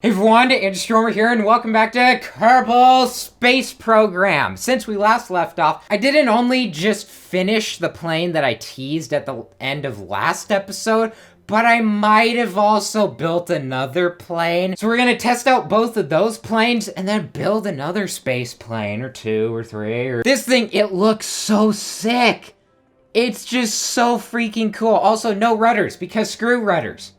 Hey everyone, it's Stormer here, and welcome back to Kerbal Space Program. Since we last left off, I didn't only just finish the plane that I teased at the end of last episode, but I might have also built another plane. So we're gonna test out both of those planes and then build another space plane, or two, or three, This thing, it looks so sick. It's just so freaking cool. Also, no rudders, because screw rudders.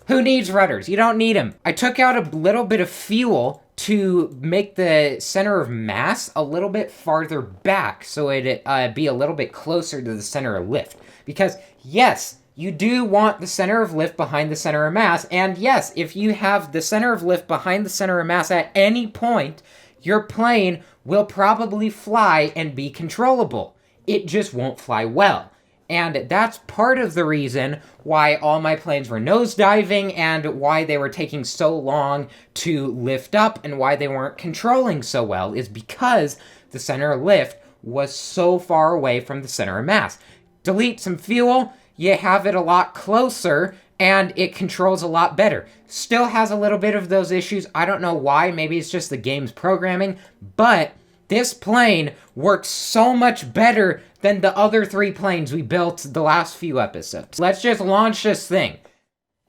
Who needs rudders? You don't need them. I took out a little bit of fuel to make the center of mass a little bit farther back so it'd be a little bit closer to the center of lift. Because, yes, you do want the center of lift behind the center of mass. And yes, if you have the center of lift behind the center of mass at any point, your plane will probably fly and be controllable. It just won't fly well. And that's part of the reason why all my planes were nosediving and why they were taking so long to lift up and why they weren't controlling so well is because the center of lift was so far away from the center of mass. Delete some fuel, you have it a lot closer, and it controls a lot better. Still has a little bit of those issues. I don't know why. Maybe it's just the game's programming, but this plane works so much better than the other three planes we built the last few episodes. Let's just launch this thing.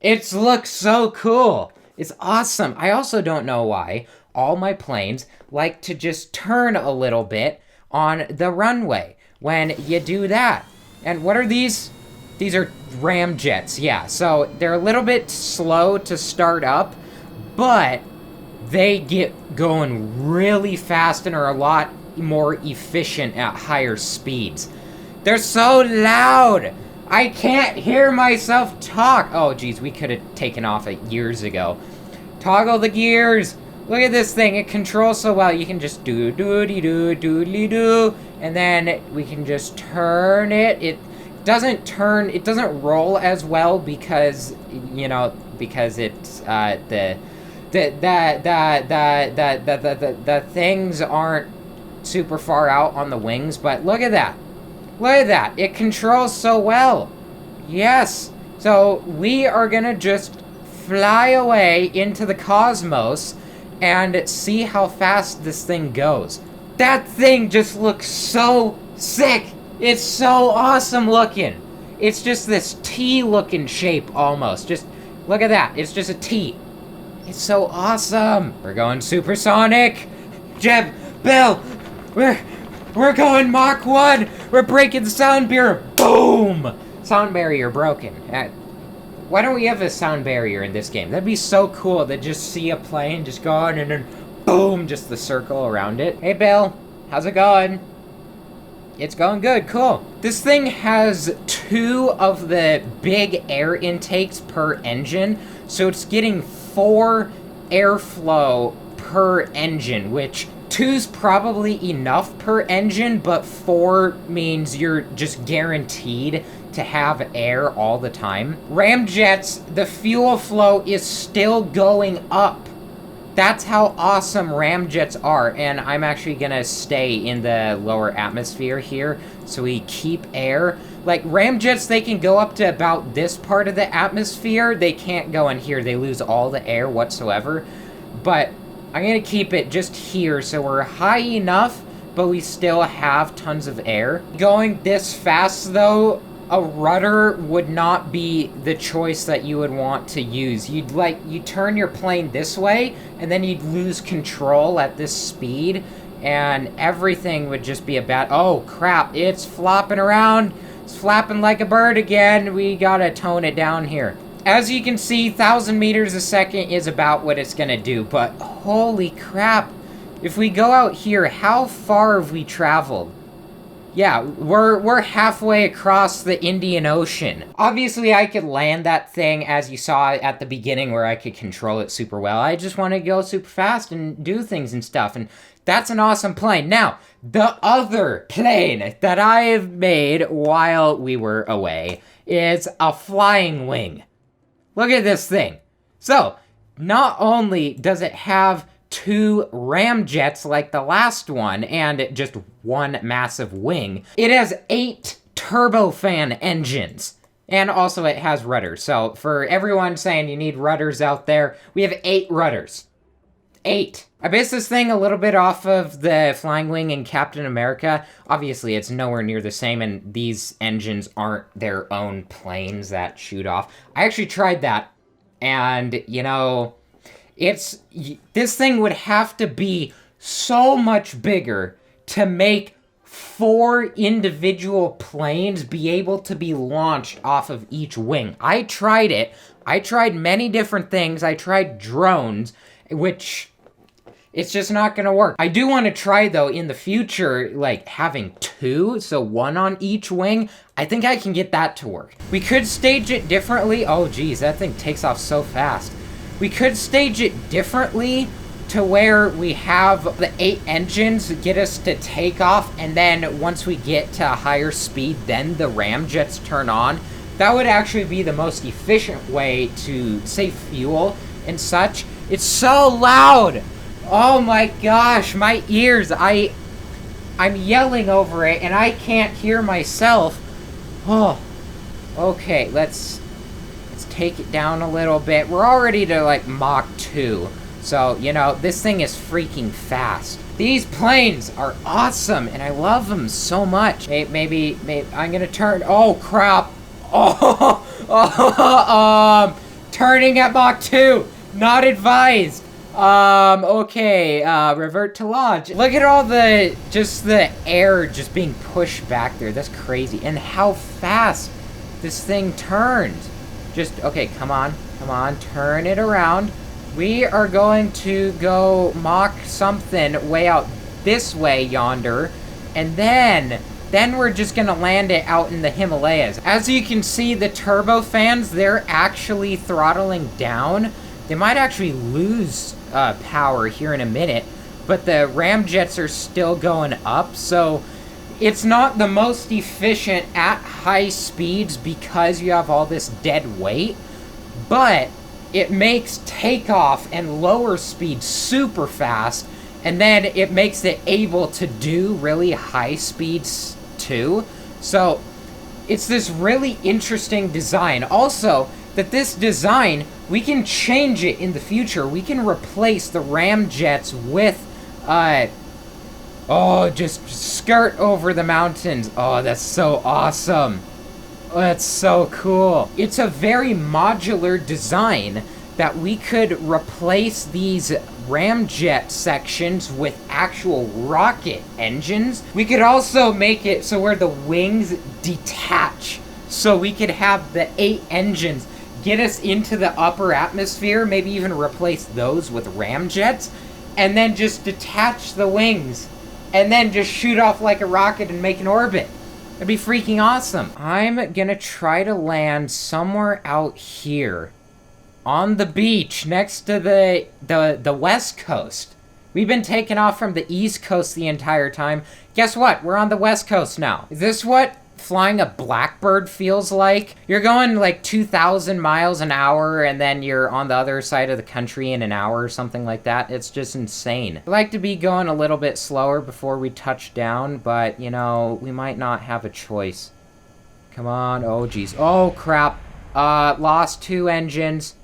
It looks so cool. It's awesome. I also don't know why all my planes like to just turn a little bit on the runway when you do that. And what are these? These are ramjets, yeah. So they're a little bit slow to start up, but they get going really fast and are a lot more efficient at higher speeds. They're so loud! I can't hear myself talk! Oh geez, we could have taken off it years ago. Toggle the gears! Look at this thing, it controls so well. You can just do-doody-doo, and then we can just turn it. It doesn't roll as well because, you know, because it's, the things aren't super far out on the wings, but look at that. Look at that. It controls so well. Yes. So we are gonna just fly away into the cosmos and see how fast this thing goes. That thing just looks so sick. It's so awesome looking. It's just this T looking shape almost. Just look at that. It's just a T. It's so awesome. We're going supersonic. Jeb, Bill, we're going Mach 1. We're breaking the sound barrier. Boom! Sound barrier broken. Why don't we have a sound barrier in this game? That'd be so cool to just see a plane just going and then boom, just the circle around it. Hey Bill, how's it going? It's going good, cool. This thing has 2 of the big air intakes per engine, so it's getting 4 airflow per engine, which 2's probably enough per engine, but 4 means you're just guaranteed to have air all the time. Ramjets, the fuel flow is still going up. That's how awesome ramjets are, and I'm actually gonna stay in the lower atmosphere here so we keep air. Like, ramjets, they can go up to about this part of the atmosphere. They can't go in here. They lose all the air whatsoever. But I'm gonna keep it just here so we're high enough, but we still have tons of air. Going this fast, though, a rudder would not be the choice that you would want to use. You turn your plane this way, and then you'd lose control at this speed, and everything would just be a bad... Oh, crap, it's flopping around. It's flapping like a bird again. We gotta tone it down here. As you can see, 1,000 meters a second is about what it's gonna do, but holy crap. If we go out here, how far have we traveled? Yeah, we're halfway across the Indian Ocean. Obviously, I could land that thing, as you saw at the beginning, where I could control it super well. I just want to go super fast and do things and stuff, and that's an awesome plane. Now, the other plane that I have made while we were away is a flying wing. Look at this thing. So, not only does it have 2 ramjets like the last one and just 1 massive wing, it has 8 turbofan engines. And also it has rudders. So for everyone saying you need rudders out there, we have 8 rudders. 8. I based this thing a little bit off of the Flying Wing in Captain America. Obviously, it's nowhere near the same, and these engines aren't their own planes that shoot off. I actually tried that, and, you know, this thing would have to be so much bigger to make 4 individual planes be able to be launched off of each wing. I tried it. I tried many different things. I tried drones, which it's just not gonna work. I do want to try, though, in the future, like, having 2, so 1 on each wing. I think I can get that to work. We could stage it differently. Oh, geez, that thing takes off so fast. We could stage it differently to where we have the 8 engines get us to take off, and then once we get to a higher speed, then the ramjets turn on. That would actually be the most efficient way to save fuel and such. It's so loud! Oh my gosh, my ears, I'm yelling over it and I can't hear myself. Oh, okay, let's take it down a little bit. We're already to like Mach 2, so, you know, this thing is freaking fast. These planes are awesome and I love them so much. Maybe I'm gonna turn, oh crap. Turning at Mach 2, not advised. Okay, revert to launch. Look at all the air just being pushed back there. That's crazy. And how fast this thing turns. Okay, come on, turn it around. We are going to go Mach something way out this way yonder. And then we're just gonna land it out in the Himalayas. As you can see, the turbofans, they're actually throttling down. They might actually lose power here in a minute, but the ramjets are still going up, so it's not the most efficient at high speeds because you have all this dead weight, but it makes takeoff and lower speed super fast, and then it makes it able to do really high speeds too. So it's this really interesting design. Also, that this design, we can change it in the future. We can replace the ramjets with, just skirt over the mountains. Oh, that's so awesome. Oh, that's so cool. It's a very modular design that we could replace these ramjet sections with actual rocket engines. We could also make it so where the wings detach. So we could have the 8 engines get us into the upper atmosphere, maybe even replace those with ramjets, and then just detach the wings, and then just shoot off like a rocket and make an orbit. That'd be freaking awesome. I'm gonna try to land somewhere out here on the beach next to the west coast. We've been taking off from the east coast the entire time. Guess what? We're on the west coast now. Is this what flying a Blackbird feels like? You're going like 2,000 miles an hour and then you're on the other side of the country in an hour or something like that. It's just insane. I like to be going a little bit slower before we touch down, but you know, we might not have a choice. Come on. Oh geez. Oh crap. Lost 2 engines.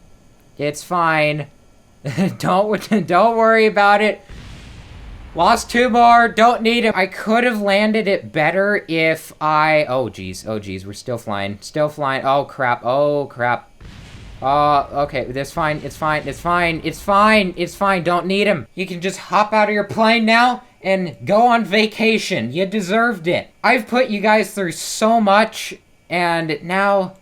It's fine. Don't worry about it. Lost 2 more, don't need him. I could have landed it better if oh geez, we're still flying. Oh crap. Okay, it's fine, don't need him. You can just hop out of your plane now and go on vacation. You deserved it. I've put you guys through so much, and now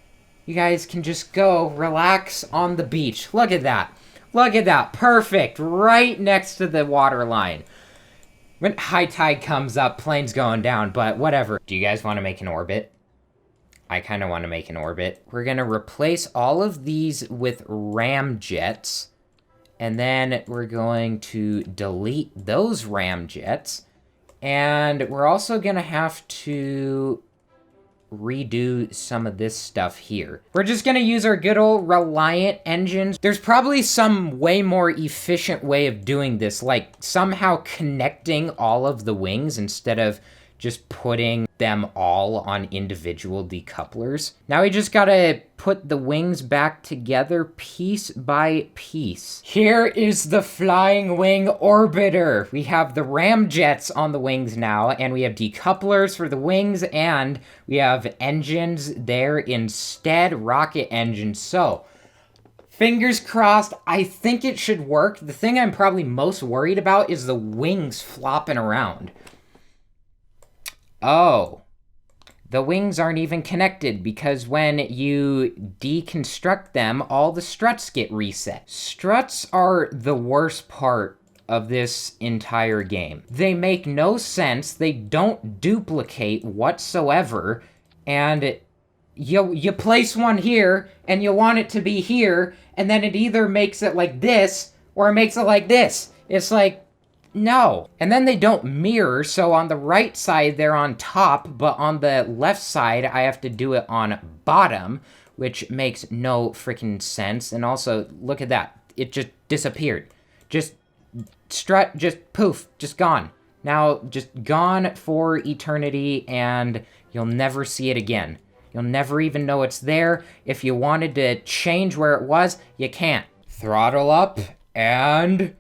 you guys can just go relax on the beach. Look at that, perfect, right next to the water line. When high tide comes up, plane's going down, but whatever. Do you guys want to make an orbit? I kind of want to make an orbit. We're going to replace all of these with ramjets, and then we're going to delete those ramjets, and we're also going to have to redo some of this stuff here. We're just gonna use our good old Reliant engines. There's probably some way more efficient way of doing this, like somehow connecting all of the wings instead of just putting them all on individual decouplers. Now we just gotta put the wings back together piece by piece. Here is the flying wing orbiter. We have the ramjets on the wings now, and we have decouplers for the wings, and we have engines there instead, rocket engines. So, fingers crossed, I think it should work. The thing I'm probably most worried about is the wings flopping around. Oh, the wings aren't even connected because when you deconstruct them, all the struts get reset. Struts are the worst part of this entire game. They make no sense, they don't duplicate whatsoever, and you place one here, and you want it to be here, and then it either makes it like this, or it makes it like this. It's like, no. And then they don't mirror, so on the right side, they're on top, but on the left side, I have to do it on bottom, which makes no freaking sense. And also, look at that. It just disappeared. Just strut, just poof, just gone. Now, just gone for eternity, and you'll never see it again. You'll never even know it's there. If you wanted to change where it was, you can't. Throttle up, and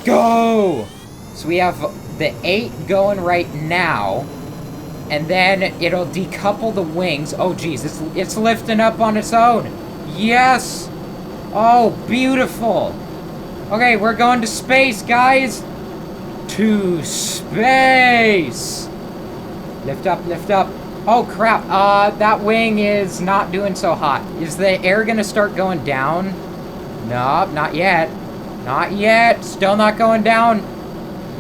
go! So we have the 8 going right now, and then it'll decouple the wings. Oh, geez, it's lifting up on its own. Yes! Oh, beautiful. Okay, we're going to space, guys. To space! Lift up, lift up. Oh, crap. That wing is not doing so hot. Is the air gonna start going down? Nope, not yet. Not yet. Still not going down.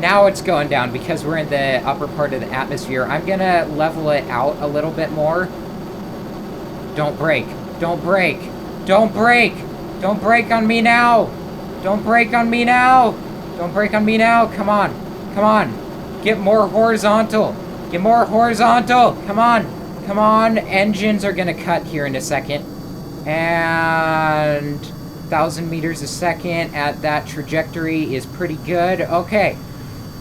Now it's going down because we're in the upper part of the atmosphere. I'm gonna level it out a little bit more. Don't break. Don't break. Don't break. Don't break on me now. Don't break on me now. Don't break on me now. Come on. Come on. Get more horizontal. Get more horizontal. Come on. Come on. Engines are gonna cut here in a second. And 1,000 meters a second at that trajectory is pretty good. Okay.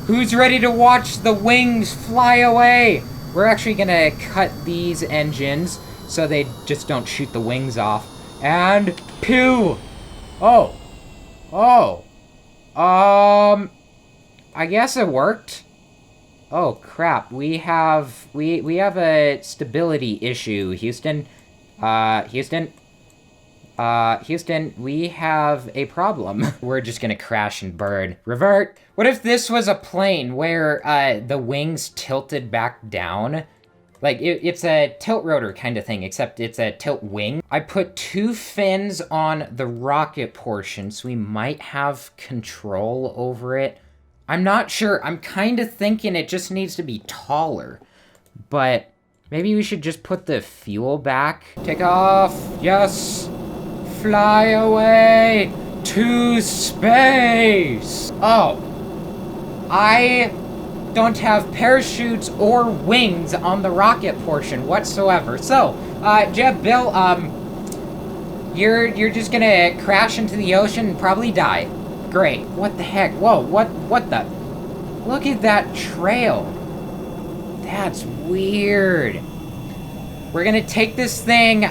Who's ready to watch the wings fly away? We're actually gonna cut these engines so they just don't shoot the wings off. And pew! Oh. Oh. I guess it worked. Oh crap, we have a stability issue, Houston. Houston, we have a problem. We're just gonna crash and burn. Revert. What if this was a plane where the wings tilted back down? Like, it's a tilt rotor kind of thing, except it's a tilt wing. I put 2 fins on the rocket portion, so we might have control over it. I'm not sure. I'm kind of thinking it just needs to be taller. But maybe we should just put the fuel back. Take off. Yes. Fly away to space. Oh. I don't have parachutes or wings on the rocket portion whatsoever. So, Jeb, Bill, you're just gonna crash into the ocean and probably die. Great. What the heck? Whoa, what the? Look at that trail. That's weird. We're gonna take this thing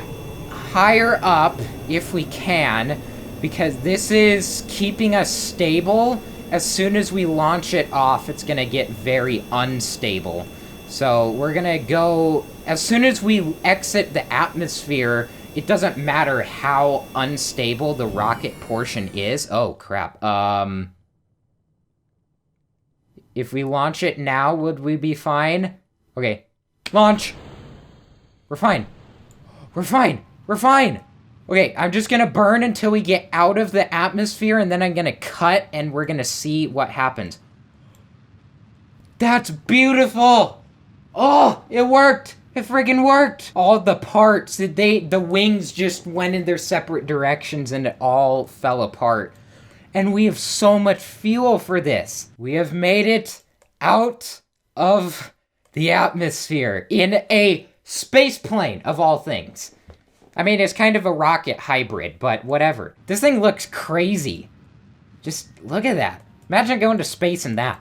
higher up if we can, because this is keeping us stable. As soon as we launch it off, it's gonna get very unstable. So we're gonna go, as soon as we exit the atmosphere, it doesn't matter how unstable the rocket portion is. Oh, crap. If we launch it now, would we be fine? Okay. Launch! We're fine. We're fine. We're fine. Okay, I'm just gonna burn until we get out of the atmosphere, and then I'm gonna cut, and we're gonna see what happens. That's beautiful! Oh, it worked! It friggin' worked! All the parts, the wings just went in their separate directions, and it all fell apart. And we have so much fuel for this. We have made it out of the atmosphere in a space plane, of all things. I mean, it's kind of a rocket hybrid, but whatever. This thing looks crazy. Just look at that. Imagine going to space in that.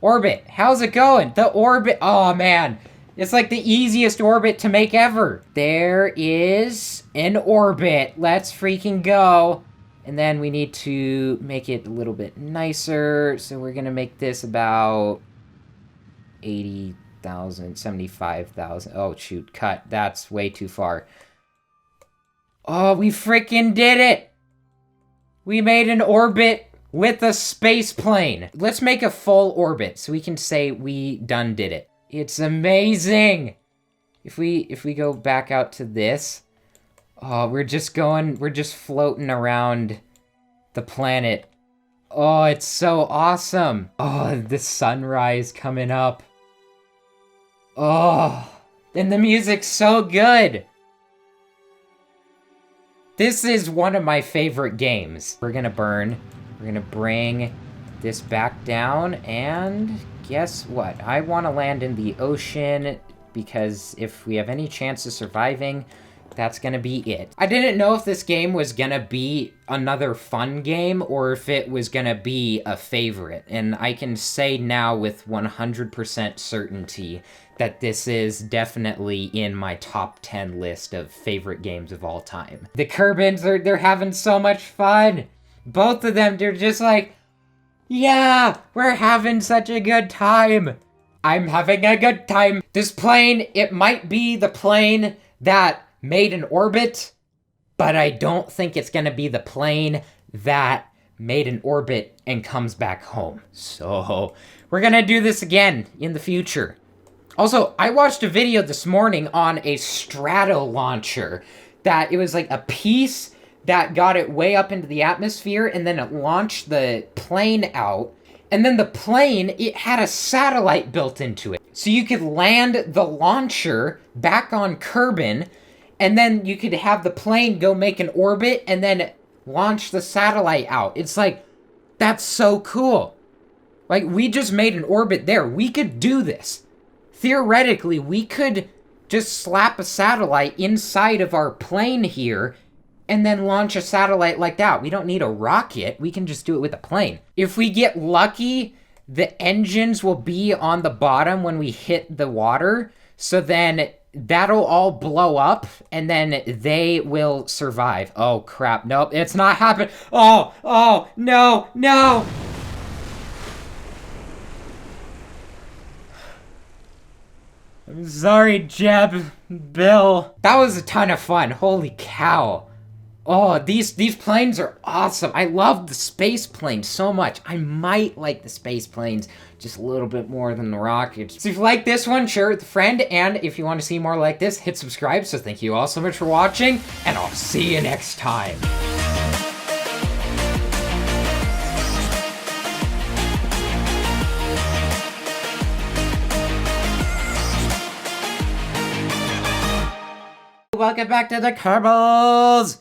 Orbit, how's it going? The orbit, oh man. It's like the easiest orbit to make ever. There is an orbit. Let's freaking go. And then we need to make it a little bit nicer. So we're gonna make this about 80,000, 75,000. Oh shoot, cut. That's way too far. Oh, we freaking did it. We made an orbit with a space plane. Let's make a full orbit so we can say we done did it. It's amazing. If we go back out to this, oh, we're just floating around the planet. Oh, it's so awesome. Oh, the sunrise coming up. Oh, and the music's so good. This is one of my favorite games. We're gonna bring this back down, and guess what? I want to land in the ocean, because if we have any chance of surviving, that's gonna be it. I didn't know if this game was gonna be another fun game, or if it was gonna be a favorite, and I can say now with 100% certainty that this is definitely in my top 10 list of favorite games of all time. The Kerbans, they're having so much fun. Both of them, they're just like, yeah, we're having such a good time. I'm having a good time. This plane, it might be the plane that made an orbit, but I don't think it's gonna be the plane that made an orbit and comes back home. So we're gonna do this again in the future. Also, I watched a video this morning on a strato launcher that it was like a piece that got it way up into the atmosphere, and then it launched the plane out, and then the plane, it had a satellite built into it. So you could land the launcher back on Kerbal, and then you could have the plane go make an orbit and then launch the satellite out. It's like, that's so cool. Like, we just made an orbit there. We could do this. Theoretically, we could just slap a satellite inside of our plane here and then launch a satellite like that. We don't need a rocket. We can just do it with a plane. If we get lucky, the engines will be on the bottom when we hit the water. So then that'll all blow up and then they will survive. Oh crap, nope, it's not happening. Oh, no. I'm sorry, Jeb, Bill. That was a ton of fun, holy cow. Oh, these planes are awesome. I love the space planes so much. I might like the space planes just a little bit more than the rockets. So if you like this one, share it with a friend, and if you want to see more like this, hit subscribe. So thank you all so much for watching, and I'll see you next time. Welcome back to the Kerbals!